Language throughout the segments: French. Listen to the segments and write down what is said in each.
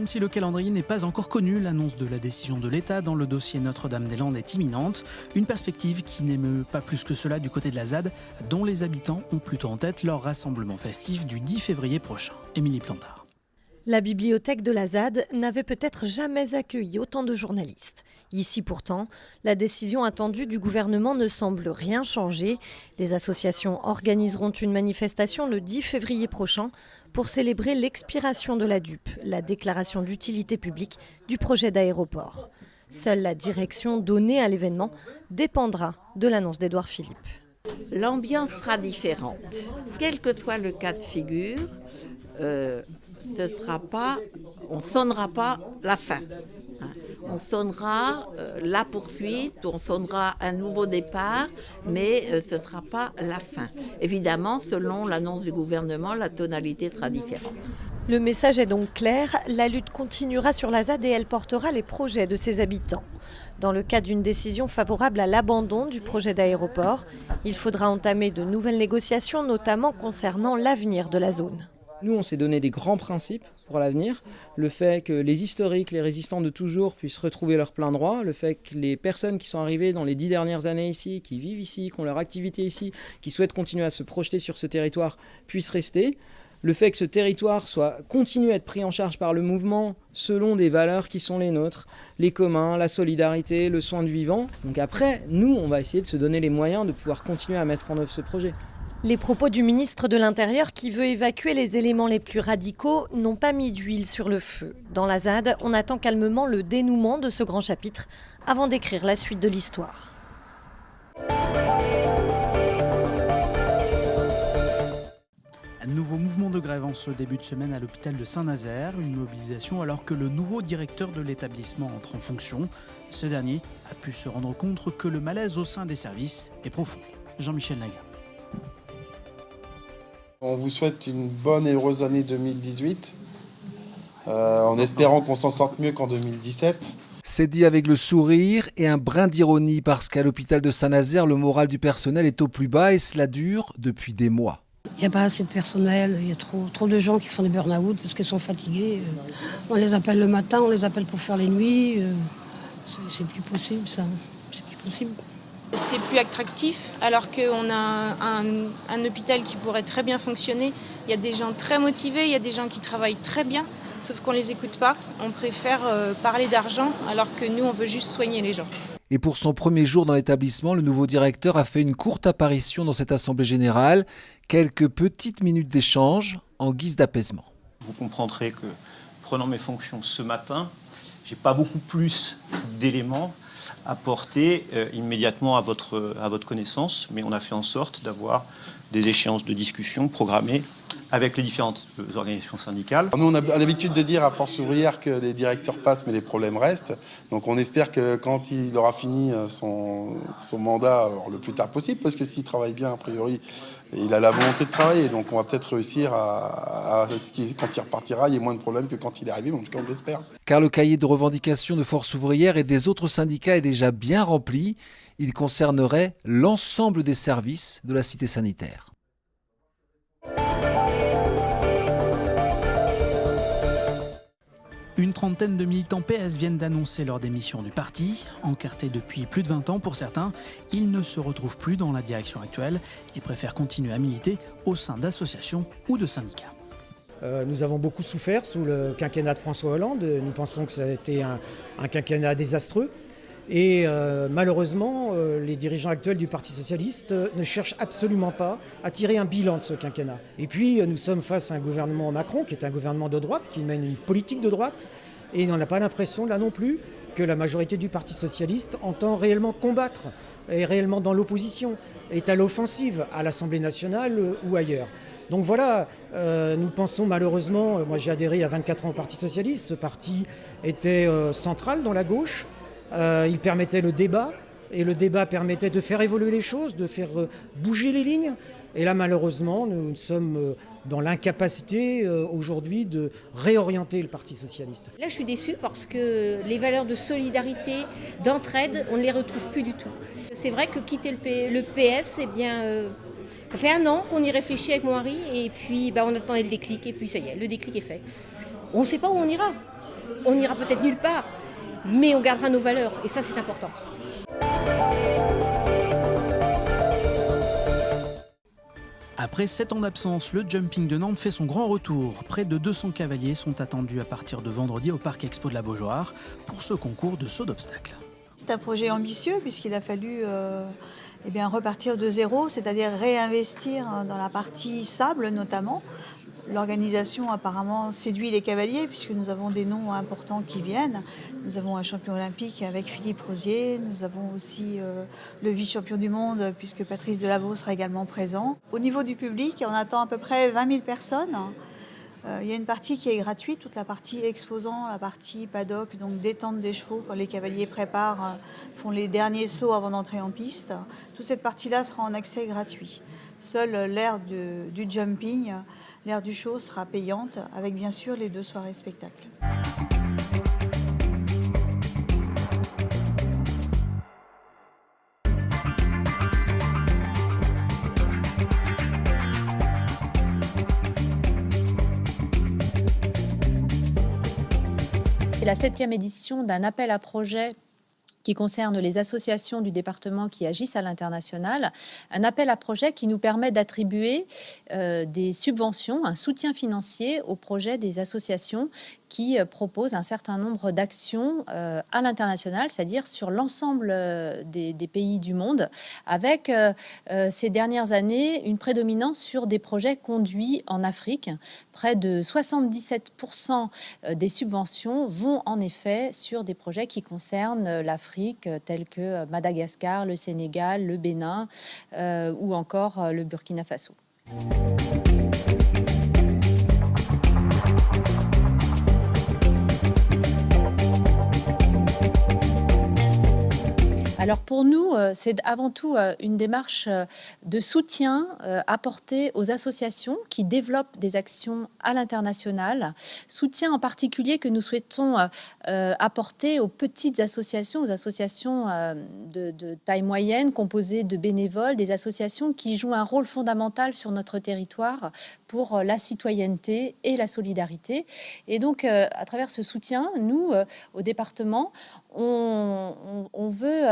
Même si le calendrier n'est pas encore connu, l'annonce de la décision de l'État dans le dossier Notre-Dame-des-Landes est imminente. Une perspective qui n'émeut pas plus que cela du côté de la ZAD, dont les habitants ont plutôt en tête leur rassemblement festif du 10 février prochain. Émilie Plantard. La bibliothèque de la ZAD n'avait peut-être jamais accueilli autant de journalistes. Ici pourtant, la décision attendue du gouvernement ne semble rien changer. Les associations organiseront une manifestation le 10 février prochain pour célébrer l'expiration de la DUP, la déclaration d'utilité publique du projet d'aéroport. Seule la direction donnée à l'événement dépendra de l'annonce d'Édouard Philippe. L'ambiance sera différente. Quel que soit le cas de figure, on ne sonnera pas la fin. On sonnera la poursuite, on sonnera un nouveau départ, mais ce ne sera pas la fin. Évidemment, selon l'annonce du gouvernement, la tonalité sera différente. Le message est donc clair, la lutte continuera sur la ZAD et elle portera les projets de ses habitants. Dans le cas d'une décision favorable à l'abandon du projet d'aéroport, il faudra entamer de nouvelles négociations, notamment concernant l'avenir de la zone. Nous, on s'est donné des grands principes pour l'avenir. Le fait que les historiques, les résistants de toujours puissent retrouver leur plein droit. Le fait que les personnes qui sont arrivées dans les 10 dernières années ici, qui vivent ici, qui ont leur activité ici, qui souhaitent continuer à se projeter sur ce territoire, puissent rester. Le fait que ce territoire continue à être pris en charge par le mouvement selon des valeurs qui sont les nôtres, les communs, la solidarité, le soin du vivant. Donc après, nous, on va essayer de se donner les moyens de pouvoir continuer à mettre en œuvre ce projet. Les propos du ministre de l'Intérieur qui veut évacuer les éléments les plus radicaux n'ont pas mis d'huile sur le feu. Dans la ZAD, on attend calmement le dénouement de ce grand chapitre avant d'écrire la suite de l'histoire. Un nouveau mouvement de grève en ce début de semaine à l'hôpital de Saint-Nazaire. Une mobilisation alors que le nouveau directeur de l'établissement entre en fonction. Ce dernier a pu se rendre compte que le malaise au sein des services est profond. Jean-Michel Naga. On vous souhaite une bonne et heureuse année 2018, en espérant qu'on s'en sorte mieux qu'en 2017. C'est dit avec le sourire et un brin d'ironie parce qu'à l'hôpital de Saint-Nazaire, le moral du personnel est au plus bas et cela dure depuis des mois. Il n'y a pas assez de personnel, il y a trop de gens qui font des burn-out parce qu'ils sont fatigués. On les appelle le matin, on les appelle pour faire les nuits. C'est plus possible ça, c'est plus possible. C'est plus attractif alors qu'on a un hôpital qui pourrait très bien fonctionner. Il y a des gens très motivés, il y a des gens qui travaillent très bien, sauf qu'on ne les écoute pas. On préfère parler d'argent alors que nous, on veut juste soigner les gens. Et pour son premier jour dans l'établissement, le nouveau directeur a fait une courte apparition dans cette assemblée générale. Quelques petites minutes d'échange en guise d'apaisement. Vous comprendrez que, prenant mes fonctions ce matin, je n'ai pas beaucoup plus d'éléments apporter immédiatement à votre connaissance, mais on a fait en sorte d'avoir des échéances de discussion programmées avec les différentes organisations syndicales. Nous, on a l'habitude de dire à Force ouvrière que les directeurs passent, mais les problèmes restent. Donc on espère que quand il aura fini son mandat le plus tard possible, parce que s'il travaille bien, a priori, il a la volonté de travailler. Donc on va peut-être réussir à ce quand il repartira, il y ait moins de problèmes que quand il est arrivé, mais en tout cas on l'espère. Car le cahier de revendications de Force ouvrière et des autres syndicats est déjà bien rempli. Il concernerait l'ensemble des services de la cité sanitaire. Une trentaine de militants PS viennent d'annoncer leur démission du parti. Encartés depuis plus de 20 ans pour certains, ils ne se retrouvent plus dans la direction actuelle et préfèrent continuer à militer au sein d'associations ou de syndicats. Nous avons beaucoup souffert sous le quinquennat de François Hollande. Nous pensons que ça a été un quinquennat désastreux. Et malheureusement, les dirigeants actuels du Parti socialiste ne cherchent absolument pas à tirer un bilan de ce quinquennat. Et puis, nous sommes face à un gouvernement Macron, qui est un gouvernement de droite, qui mène une politique de droite. Et on n'a pas l'impression, là non plus, que la majorité du Parti socialiste entend réellement combattre, est réellement dans l'opposition, est à l'offensive à l'Assemblée nationale ou ailleurs. Donc voilà, nous pensons malheureusement, moi j'ai adhéré à 24 ans au Parti socialiste, ce parti était central dans la gauche. Il permettait le débat, et le débat permettait de faire évoluer les choses, de faire bouger les lignes. Et là, malheureusement, nous sommes dans l'incapacité aujourd'hui de réorienter le Parti socialiste. Là, je suis déçue parce que les valeurs de solidarité, d'entraide, on ne les retrouve plus du tout. C'est vrai que quitter le PS, eh bien, ça fait 1 an qu'on y réfléchit avec mon mari, et puis on attendait le déclic, et puis ça y est, le déclic est fait. On ne sait pas où on ira. on n'ira peut-être nulle part, mais on gardera nos valeurs. Et ça, c'est important. Après 7 ans d'absence, le jumping de Nantes fait son grand retour. Près de 200 cavaliers sont attendus à partir de vendredi au Parc Expo de la Beaujoire pour ce concours de saut d'obstacles. C'est un projet ambitieux puisqu'il a fallu repartir de zéro, c'est-à-dire réinvestir dans la partie sable notamment. L'organisation apparemment séduit les cavaliers puisque nous avons des noms importants qui viennent. Nous avons un champion olympique avec Philippe Rosier. Nous avons aussi le vice-champion du monde puisque Patrice Delaveau sera également présent. Au niveau du public, on attend à peu près 20 000 personnes. Il y a une partie qui est gratuite, toute la partie exposant, la partie paddock, donc détente des chevaux quand les cavaliers font les derniers sauts avant d'entrer en piste. Toute cette partie-là sera en accès gratuit. Seule l'aire du jumping, l'aire du show sera payante, avec bien sûr les 2 soirées spectacles. C'est la 7e édition d'un appel à projets qui concerne les associations du département qui agissent à l'international, un appel à projet qui nous permet d'attribuer des subventions, un soutien financier aux projets des associations qui proposent un certain nombre d'actions à l'international, c'est-à-dire sur l'ensemble des pays du monde, avec ces dernières années une prédominance sur des projets conduits en Afrique. Près de 77% des subventions vont en effet sur des projets qui concernent l'Afrique, tels que Madagascar, le Sénégal, le Bénin ou encore le Burkina Faso. Alors pour nous, c'est avant tout une démarche de soutien apporté aux associations qui développent des actions à l'international. Soutien en particulier que nous souhaitons apporter aux petites associations, aux associations de taille moyenne, composées de bénévoles, des associations qui jouent un rôle fondamental sur notre territoire pour la citoyenneté et la solidarité. Et donc, à travers ce soutien, nous, au département, on veut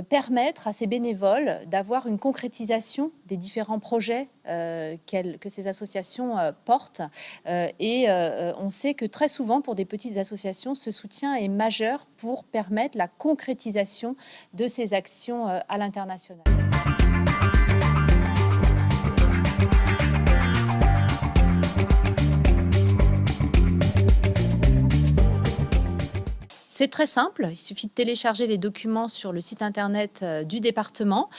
permettre à ces bénévoles d'avoir une concrétisation des différents projets que ces associations portent. Et on sait que très souvent, pour des petites associations, ce soutien est majeur pour permettre la concrétisation de ces actions à l'international. C'est très simple, il suffit de télécharger les documents sur le site internet du département.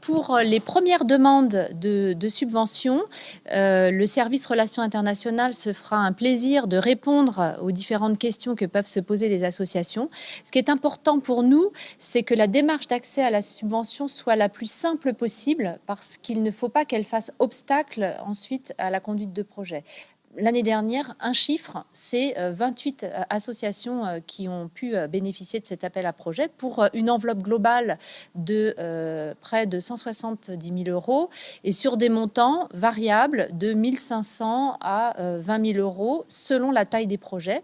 Pour les premières demandes de subventions, le service Relations internationales se fera un plaisir de répondre aux différentes questions que peuvent se poser les associations. Ce qui est important pour nous, c'est que la démarche d'accès à la subvention soit la plus simple possible parce qu'il ne faut pas qu'elle fasse obstacle ensuite à la conduite de projet. L'année dernière, un chiffre, c'est 28 associations qui ont pu bénéficier de cet appel à projet pour une enveloppe globale de près de 170 000 € et sur des montants variables de 1 500 à 20 000 € selon la taille des projets.